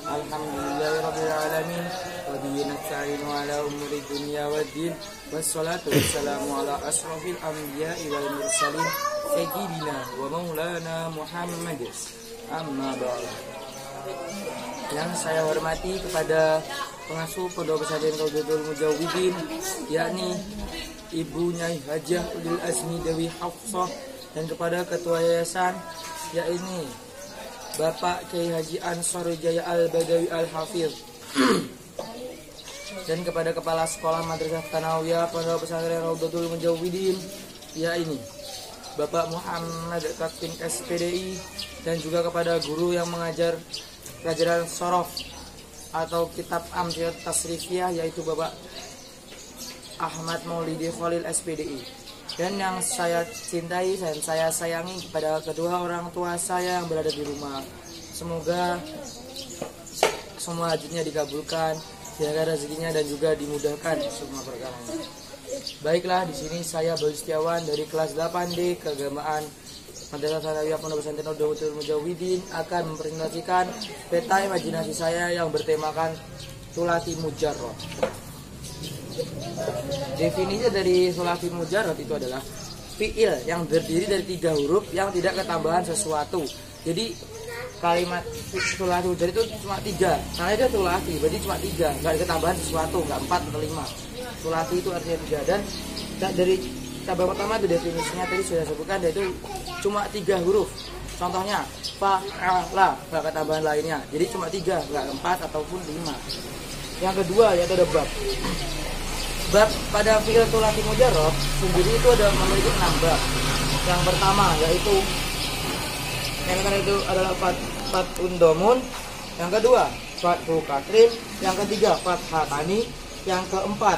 Alhamdulillahirabbil alamin wa bihi nasta'inu ala umuri dunya waddin wassalatu wassalamu ala asrofil anbiya'i wal mursalin sayyidina wa maulana Muhammad amma ba'd. Yang saya hormati kepada pengasuh Pondok Pesantren Raudhatul Mujawwidin, yakni Ibu Nyai Hajah Ulil Azmi Dewi Hafsah, dan kepada ketua yayasan, yakni Bapak Kiai Haji Ansor Jaya Al-Badawi Al-Hafiz, dan kepada kepala sekolah Madrasah Tsanawiyah Pondok Pesantren Raudhatul Mujawwidin, yakni Bapak Muhammad Katim SPDI, dan juga kepada guru yang mengajar pelajaran sorof atau kitab amtiat tasrifiyah, yaitu Bapak Ahmad Maulidi Khalil SPDI. Dan yang saya cintai dan saya sayangi kepada kedua orang tua saya yang berada di rumah. Semoga semua hajinya dikabulkan, jaga rezekinya, dan juga dimudahkan semua perkaranya. Baiklah, di sini saya Bayu Setiawan dari kelas 8D keagamaan Madrasah Tsanawiyah Pondok Pesantren Raudhatul Mujawwidin akan mempresentasikan peta imajinasi saya yang bertemakan Sulasi Mujarrad. Definisi dari sulasi mujarrad itu adalah fiil yang terdiri dari 3 huruf yang tidak ketambahan sesuatu. Jadi kalimat sulasi mujarrad itu cuma 3. Karena itu sulasi, berarti cuma 3, nggak ada ketambahan sesuatu, nggak 4 atau 5. Sulasi itu artinya 3, dan dari cabang pertama itu definisinya tadi sudah sebutkan, yaitu cuma 3 huruf. Contohnya fa'ala, nggak ketambahan lainnya. Jadi cuma 3, nggak 4 ataupun 5. Yang kedua yaitu ada bab. Bab pada fi'il sulasi mujarrad sendiri itu ada memiliki 6 bab. Yang pertama yaitu adalah fathun domun, yang kedua fathu kasrin, yang ketiga fathah tani, yang keempat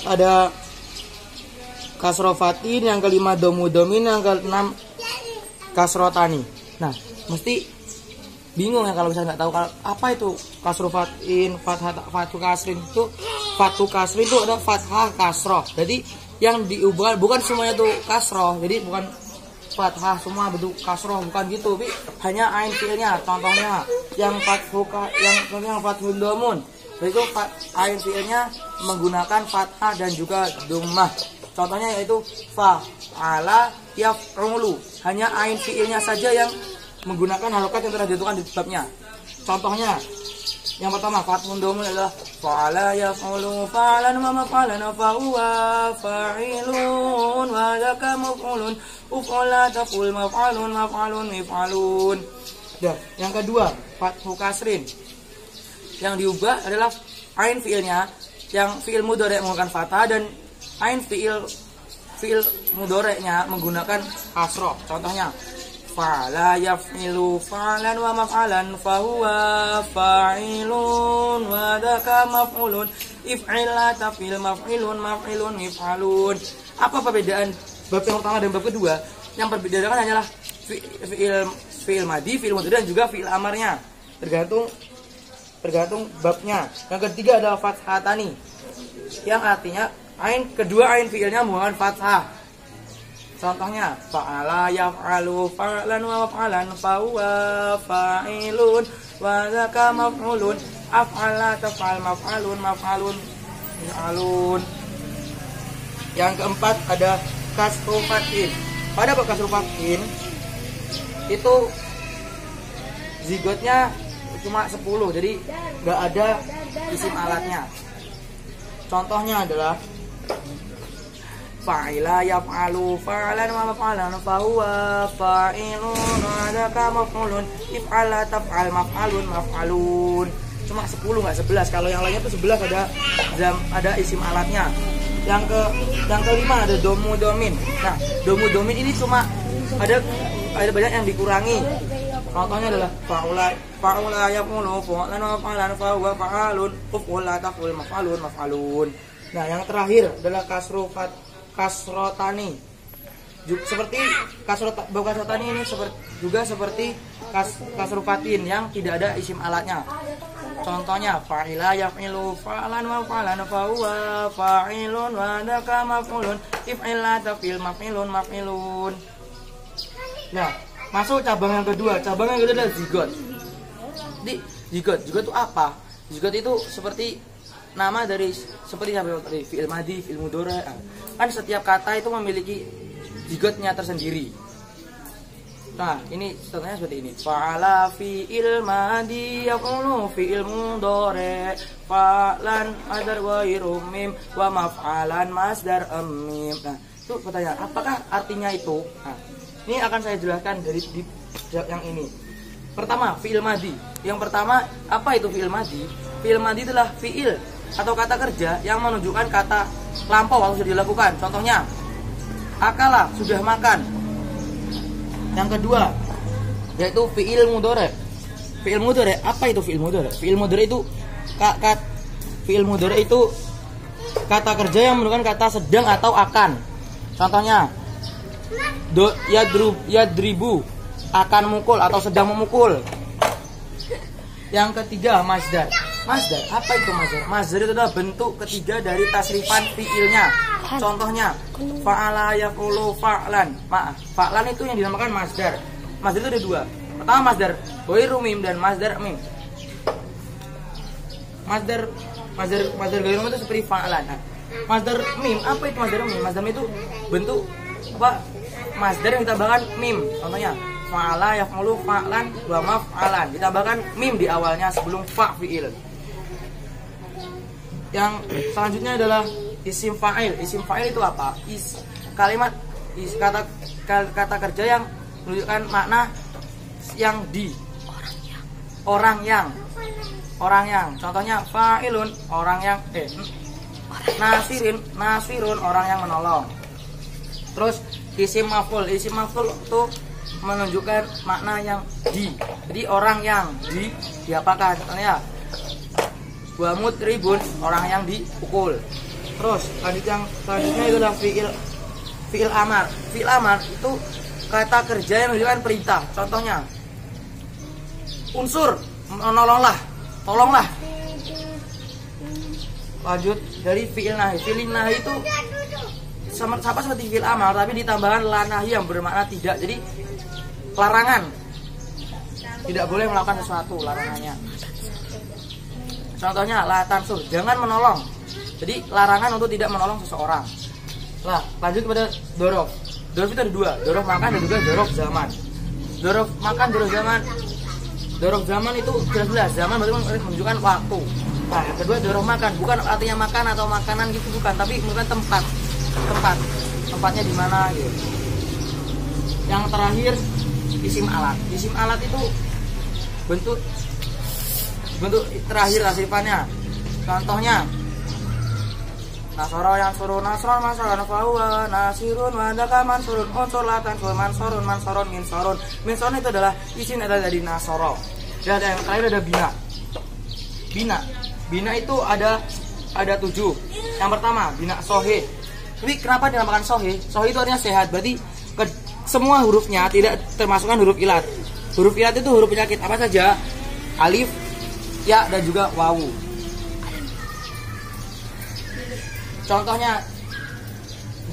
ada kasroh fatin, yang kelima domu domin, yang keenam kasroh tani. Nah, mesti bingung ya kalau misalnya nggak tahu apa itu kasroh fatin, fathu kasrin itu. Fathu kasrin itu ada fathah kasroh. Jadi yang diubah bukan semuanya itu kasroh. Jadi bukan fathah semua bentuk kasroh, bukan gitu. Tapi hanya ain fiilnya. Contohnya yang fathun domun, itu ain fiilnya menggunakan fathah dan juga dhammah. Contohnya yaitu fa'ala yaf'ulu. Hanya ain fiilnya saja yang menggunakan harokat yang telah ditentukan di babnya. Contohnya yang pertama fathun domun adalah fa'ala yaf'ulu fa'alan wa maf'alan fa huwa fa'ilun wa dzaka maf'ulun uf'ala taf'ul maf'alun maf'alun mif'alun. Dan yang kedua fathu kasrin, yang diubah adalah ain fiilnya, yang fiil mudhari' menggunakan fathah, dan ain fiil mudhari'nya menggunakan kasroh. Contohnya fa'ala yaf'ilu fa'lan wa maf'alan fa huwa fa'ilun wa dzaka maf'ulun if'ila taf'il maf'ilun maf'ilun mif'alun. Apa perbedaan bab yang pertama dan bab kedua? Yang perbedakan hanyalah fi'il madhi, fi'il mudhari', dan juga fi'il amarnya. Tergantung babnya. Yang ketiga adalah fathatani, yang artinya kedua ain fi'ilnya menggunakan fathah. Contohnya fa'ala yaf'alu fa'lan wa maf'alan fa huwa fa'ilun wa dzaka maf'ulun af'ala taf'al maf'alun maf'alun mif'alun. Yang keempat ada kasru fatin. Pada bab kasru fatin itu zigotnya cuma 10, jadi nggak ada isim alatnya. Contohnya adalah fa'ila yaf'alu fa'lan wa maf'alan fa huwa fa'ilun wa dzaka maf'ulun if'ala taf'al maf'alun maf'alun. Cuma 10, nggak 11. Kalau yang lainnya tuh 11 ada isim alatnya. Yang kelima ada domu domin. Nah, domu domin ini cuma ada banyak yang dikurangi. Contohnya adalah fa'ula yaf'ulu fa'lan wa maf'alan fa huwa fa'alun uf'ula taf'ul maf'alun maf'alun. Nah, yang terakhir adalah kasrotani. Seperti kasrotani ini seperti kasrofatin yang tidak ada isim alatnya. Contohnya fa'ila yaf'ilu fa'lan wa fa'lan fa huwa fa'ilun wa dzaka maf'ulun if'ila taf'il maf'ilun maf'ilun. Nah, Masuk cabang yang kedua. Cabang yang kedua adalah zigot. Jadi zigot itu apa? Zigot itu seperti nama dari seperti fi'il madhi, fi'il mudhari. Kan setiap kata itu memiliki zigotnya tersendiri. Nah, ini contohnya seperti ini. Fa'ala fi'il madhi yaqulu fi'il mudhari fa'lan masdar ghairu mim wa maf'alan masdar mim. Nah, itu pertanyaan, apakah artinya itu? Nah, ini akan saya jelaskan dari yang ini. Pertama, fi'il madhi. Yang pertama, apa itu fi'il madhi? Fi'il madhi adalah fi'il atau kata kerja yang menunjukkan kata lampau atau sudah dilakukan. Contohnya, akala, sudah makan. Yang kedua, yaitu fi'il mudhari. Fi'il mudhari, apa itu fi'il mudhari? Fi'il mudhari itu fi'il mudhari itu kata kerja yang menunjukkan kata sedang atau akan. Contohnya, yadribu, akan mukul atau sedang memukul. Yang ketiga, masdar. Masdar, apa itu masdar? Masdar itu adalah bentuk ketiga dari tasrifan fi'ilnya. Contohnya, fa'ala yaqulu fa'lan. Fa'lan itu yang dinamakan masdar. Masdar itu ada dua. Pertama masdar ghairu mim dan masdar mim. Masdar ghairu mim itu seperti fa'lan. Nah, masdar mim, apa itu masdar mim? Masdar mim itu bentuk apa? Masdar yang ditambahkan mim. Contohnya, fa'ala yaqulu fa'lan wa maf'alan. Ditambahkan mim di awalnya sebelum fa' fi'il. Yang selanjutnya adalah isim fa'il. Isim fa'il itu apa? Kata kerja yang menunjukkan makna yang di orang yang. Contohnya fa'ilun, orang yang nasirun, orang yang menolong. Terus isim maf'ul. Isim maf'ul itu menunjukkan makna yang di. Jadi orang yang diapakan. Contohnya wa mutribun, orang yang dipukul. Terus selanjutnya adalah fi'il amar. Fi'il amar itu kata kerja yang menunjukkan perintah. Contohnya, unsur, menolonglah, tolonglah. Lanjut dari fi'il nahi. Fi'il nahi itu sama seperti fi'il amar, tapi ditambahkan la nahi yang bermakna tidak. Jadi larangan, tidak boleh melakukan sesuatu, larangannya. Contohnya la tansur, jangan menolong. Jadi larangan untuk tidak menolong seseorang. Nah, lanjut kepada dorof. Dorof itu ada dua, dorof makan dan juga dorof zaman. Dorof makan, dorof zaman. Dorof zaman itu jelas-jelas, zaman berarti menunjukkan waktu. Nah, yang kedua dorof makan, bukan artinya makan atau makanan gitu, bukan, tapi menunjukkan tempatnya di mana gitu. Yang terakhir isim alat. Isim alat itu bentuk terakhir tasrifannya. Contohnya, nasoro yang suruh nasron mansoron fahuwa nasirun wadaka mansurun unsur latan mansorun minsorun itu adalah isim adalah dari nasoro. Dan yang terakhir ada bina itu ada 7. Yang pertama bina sohih. Tapi kenapa dinamakan sohih? Sohih itu artinya sehat, berarti semua hurufnya tidak termasukkan huruf ilat. Huruf ilat itu huruf penyakit apa saja? Alif, ya, dan juga wawu. Contohnya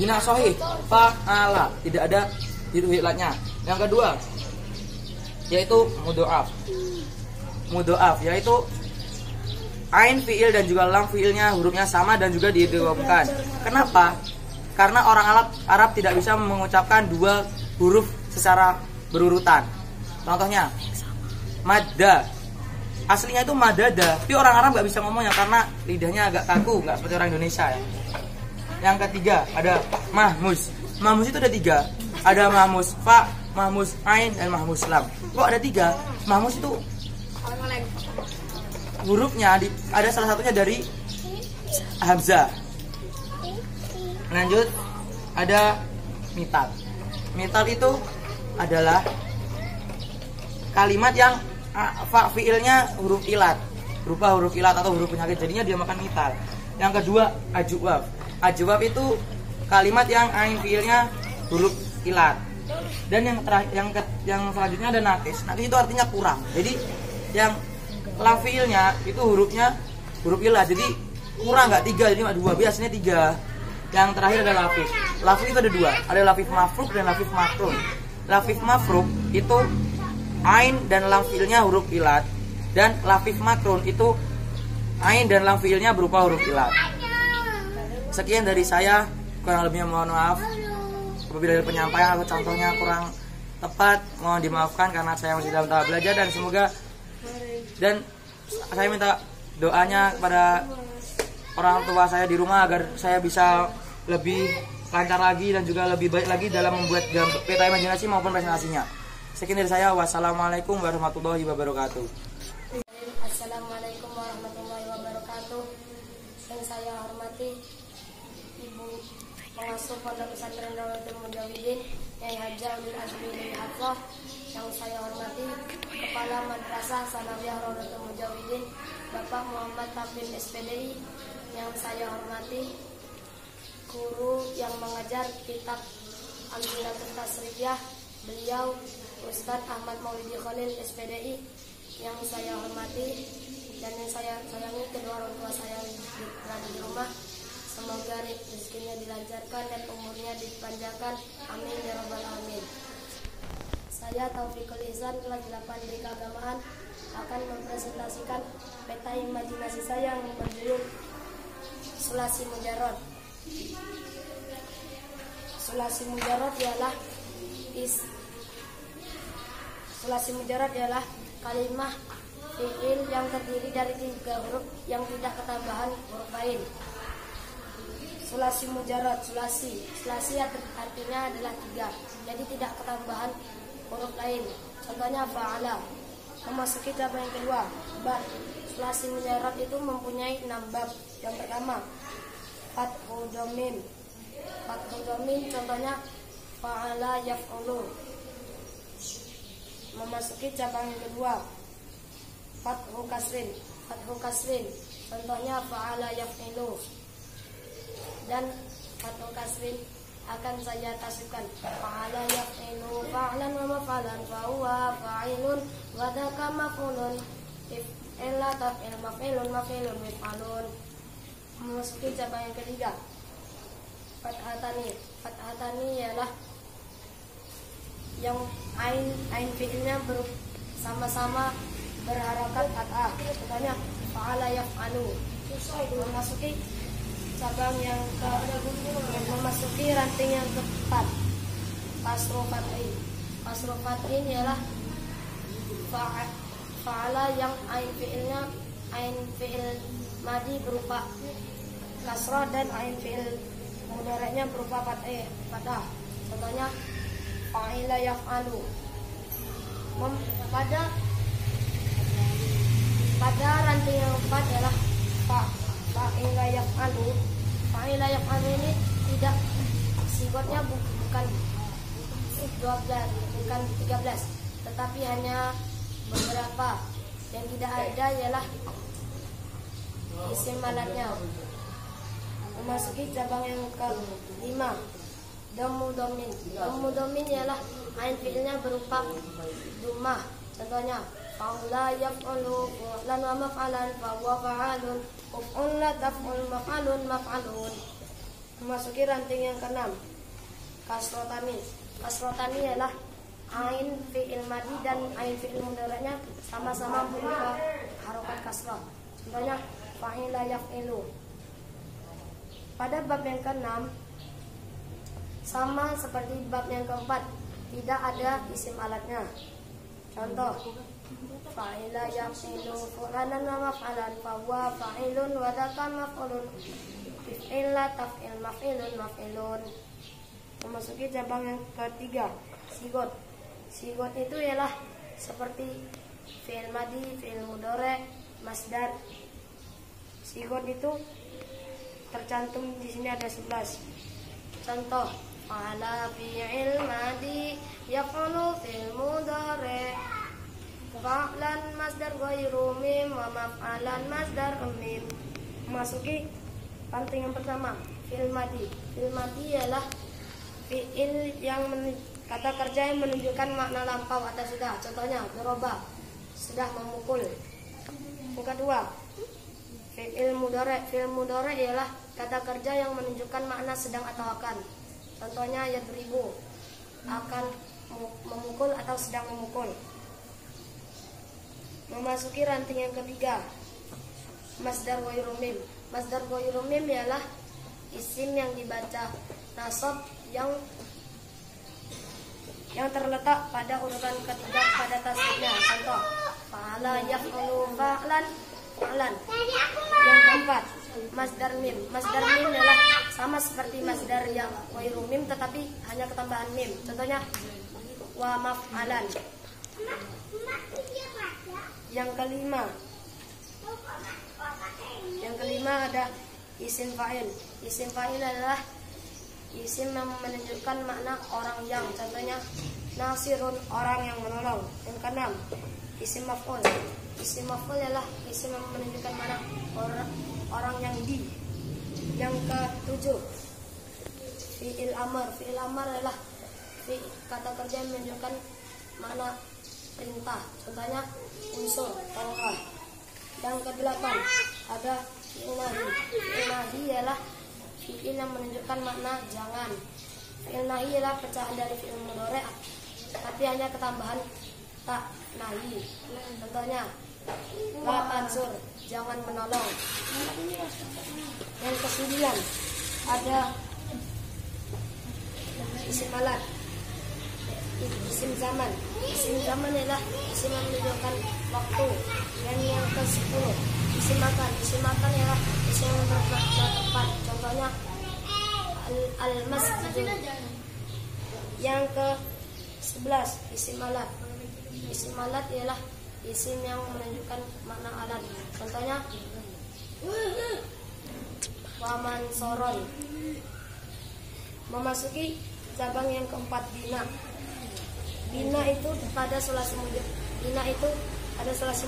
bina sohih, fa'ala, tidak ada huruf ilatnya. Yang kedua yaitu mudhoaf, yaitu ain fi'il dan juga lam fi'ilnya hurufnya sama dan juga diidghamkan. Kenapa? Karena orang Arab tidak bisa mengucapkan dua huruf secara berurutan. Contohnya madda, aslinya itu madada, tapi orang Arab nggak bisa ngomongnya karena lidahnya agak kaku, nggak seperti orang Indonesia ya. Yang ketiga ada mahmus. Mahmus itu ada 3. Ada mahmus fa, mahmus ain, dan mahmus lam. Kok ada 3? Mahmus itu hurufnya ada salah satunya dari hamzah. Lanjut ada mital. Mital itu adalah kalimat yang fa fiilnya huruf ilat, berupa huruf ilat atau huruf penyakit, jadinya dia makan mital. Yang kedua ajwab. Ajwab itu kalimat yang ain fiilnya huruf ilat. Dan yang selanjutnya ada nakis. Nakis itu artinya kurang. Jadi yang lam fiilnya itu hurufnya huruf ilat, jadi kurang, nggak 3, jadi 2, biasanya 3. Yang terakhir ada lafif. Lafif itu ada 2, ada lafif mafruk dan lafif makrun. lafif mafruk itu ain dan lam fiilnya huruf ilat, dan lafif makrun itu ain dan lam fiilnya berupa huruf ilat. Sekian dari saya, kurang lebihnya mohon maaf. Apabila dari penyampaian atau contohnya kurang tepat, mohon dimaafkan karena saya masih dalam tahap belajar, dan semoga saya minta doanya kepada orang tua saya di rumah agar saya bisa lebih lancar lagi dan juga lebih baik lagi dalam membuat peta imajinasi maupun presentasinya. Sekian dari saya. Wassalamualaikum warahmatullahi wabarakatuh. Assalamualaikum warahmatullahi wabarakatuh. Yang saya hormati Ibu Pengasuh Pondok Pesantren Darul Mujawidin Nyai Haja Ulil Azmi bin Hafsah. Yang saya hormati Kepala Madrasah Sanawiyah Raudhatul Mujawidin Bapak Muhammad Tafin SPDI. Yang saya hormati guru yang mengajar kitab Al-Bilatul Tasrifiyah, beliau Ustadz Ahmad Maulidi Khalil SPDI. Yang saya hormati dan yang saya sayangi kedua orang tua saya yang berada di rumah. Semoga rezekinya dilancarkan dan umurnya dipanjangkan. Amin ya rabbal alamin. Saya Taufikul Ihsan, kelas 8 D Keagamaan, akan mempresentasikan peta imajinasi saya yang berjudul Sulasi Mujarrad. Sulasi Mujarrad ialah kalimah fi'il yang terdiri dari 3 huruf yang tidak ketambahan huruf lain. Sulasi Mujarrad, sulasi artinya adalah 3, jadi tidak ketambahan huruf lain. Contohnya fa'ala. Memasuki cabang yang kedua, bab. Sulasi Mujarrad itu mempunyai 6 bab. Yang pertama, Fathu Dhamim. Contohnya fa'ala yaf'ulu. Memasuki cabang yang kedua, Fathu Kasrin. Contohnya fa'ala yaf'ilu. Dan Fathu Kasrin akan saya tasbihkan. Fa'ala yaf'ilu fa'lan wa maf'alan fa huwa fa'ilun wa dzaka maf'ulun. If'ala taf'il maf'ilun maf'alun. Memasuki cabang yang ketiga, Fathatani ialah yang ain fi'ilnya sama-sama berharakat fathah. Contohnya fa'ala yaf'alu. Memasuki cabang yang memasuki ranting yang keempat, kasro fathi ialah fa'ala yang ain fi'il madi berupa kasrah dan ain fi'il mudhari'nya berupa fathah. Contohnya fa'ila yaf'alu. Pada ranting yang keempat ialah fa'ila yaf'alu. Fa'ila yaf'alu ini tidak, sigotnya bukan 13, tetapi hanya beberapa. Yang tidak ada ialah isim alatnya. Memasuki cabang yang ke-5, Dhammu Dhamin ialah ain fi'ilnya berupa dhammah. Contohnya fa'ula yaf'ulu fu'lan wa maf'alan fa huwa fa'alun uf'un la taf'ul maf'alun. Memasuki ranting yang ke-6, Kasrotani ialah ain fi'il madi dan ain fi'il mudhari'nya sama-sama berupa harokat kasrah. Contohnya fa'ila yaf'ilu. Pada bab yang ke-6 sama seperti bab yang ke-4, tidak ada isim alatnya. Contoh fa'ila yaf'ilu fu'lanan wa maf'alan fa huwa fa'ilun wa dzaka maf'ulun. If'ila taf'il maf'ilun. Memasuki cabang yang ketiga, Sigot itu ialah seperti fi'il madi, fi'il mudhari', masdar. Sigot itu tercantum di sini ada 11. Contoh fa'ala fi'il madi yaf'ulu fi'il mudhari', fa'lan masdar ghairu mim wa maf'alan masdar mim. Memasuki ranting yang pertama, fi'il madi. Fi'il madi ialah fi'il yang kata kerja yang menunjukkan makna lampau atau sudah. Contohnya daraba, sudah memukul. Yang kedua, fi'il mudhari'. Fi'il mudhari' ialah kata kerja yang menunjukkan makna sedang atau akan. Contohnya yadribu, akan memukul atau sedang memukul. Memasuki ranting yang ketiga, masdar ghairu mim. Masdar ghairu mim ialah isim yang dibaca nasab yang terletak pada urutan ketiga pada tasrifnya. Contoh, fa'ala yaf'alu fa'lan fa'lan. Yang keempat, masdar mim. Masdar mim adalah sama seperti masdar yang ghairu mim tetapi hanya ketambahan mim. Contohnya wa maf'alan. Yang kelima ada isim fa'il. Isim fa'il adalah isim yang menunjukkan makna orang yang, contohnya nasirun, orang yang menolong. Yang keenam, isim maf'ul. Isim maf'ul adalah isim yang menunjukkan makna orang yang di. Yang ketujuh, fi'il amar. Fi'il amar adalah kata kerja yang menunjukkan makna perintah, contohnya unsur, tongkat. Yang kedelapan ada fi'il nahi. Fi'il nahi ialah fi'il yang menunjukkan makna jangan. Fi'il nahi ialah pecahan dari fi'il mudhari' tapi hanya ketambahan tak nahi. Contohnya la tansur, jangan menolong. Yang kesembilan ada isim alat, isim zaman. Isim zaman adalah isim yang menunjukkan waktu. Dan yang ke-10, isim makan. Isim makan ialah isim yang menunjukkan tempat. Contohnya al-masjid. Yang ke-11, isim alat. Isim alat ialah isim yang menunjukkan makna alat. Contohnya waman soron. Memasuki cabang yang keempat, bina. Bina itu pada sulasi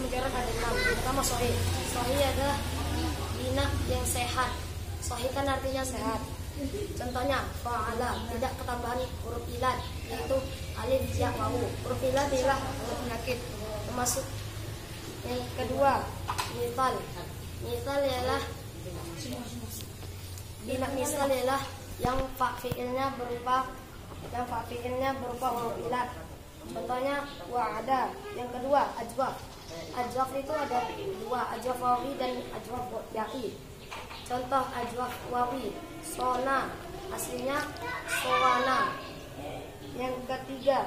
mujarrad ada 6. Pertama sahih. Sahih adalah bina yang sehat. Sahih kan artinya sehat. Contohnya fa'ala, tidak ketambahan huruf ilat, yaitu alif, ya, wawu. Huruf ilat ialah huruf penyakit. Termasuk yang kedua, misal. Misal ialah bina misal ialah yang fi'ilnya berupa huruf ilat. Contohnya wa'ada. Yang kedua, ajwaf. Ajwaf itu ada 2, ajwaf wawi dan ajwaf ya'i. Contoh ajwaf wawi, sona, aslinya sowana. Yang ketiga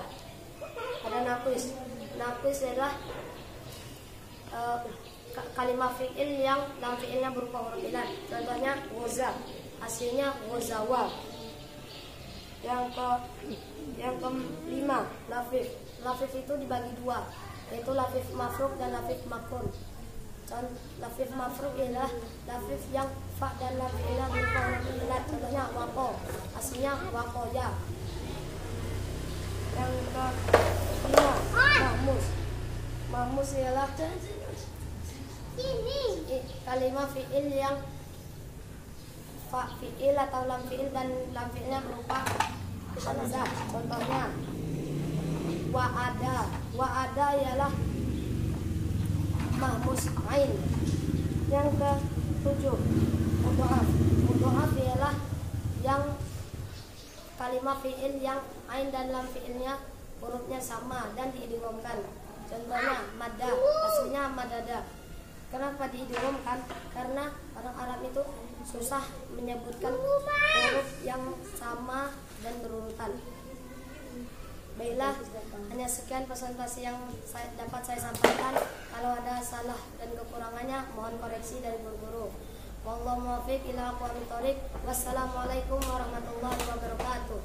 ada naqis. Naqis adalah kalimat fi'il yang lam fi'ilnya berupa huruf ilat. Contohnya ghaza, aslinya ghazawa. Yang kelima, lafif. Lafif itu dibagi 2, yaitu lafif mafruk dan lafif makrun. Lafif mafruk ialah lafif yang fa dan lam fi'ilnya berupa huruf ilat. Contohnya waqo, aslinya waqoya. Yang kelima, mahmus. Mahmus ialah kalimat fi'il yang fa fi'il atau lam fi'il dan lam fi'ilnya berupa hamzah. Contohnya wa'ada. Wa'ada ialah mahmus ain. Yang ke-7, mudha'af. Mudha'af ialah yang kalimat fi'il yang ain dan lam fi'ilnya hurufnya sama dan diidghamkan. Contohnya madda, aslinya madada. Kenapa diidghamkan? Karena orang Arab itu susah menyebutkan huruf yang sama dan berurutan. Baiklah, hanya sekian presentasi yang dapat saya sampaikan. Kalau ada salah dan kekurangannya, mohon koreksi dari guru-guru. Wallahu muwaffiq ila aqwamit thoriq. Wassalamualaikum warahmatullahi wabarakatuh.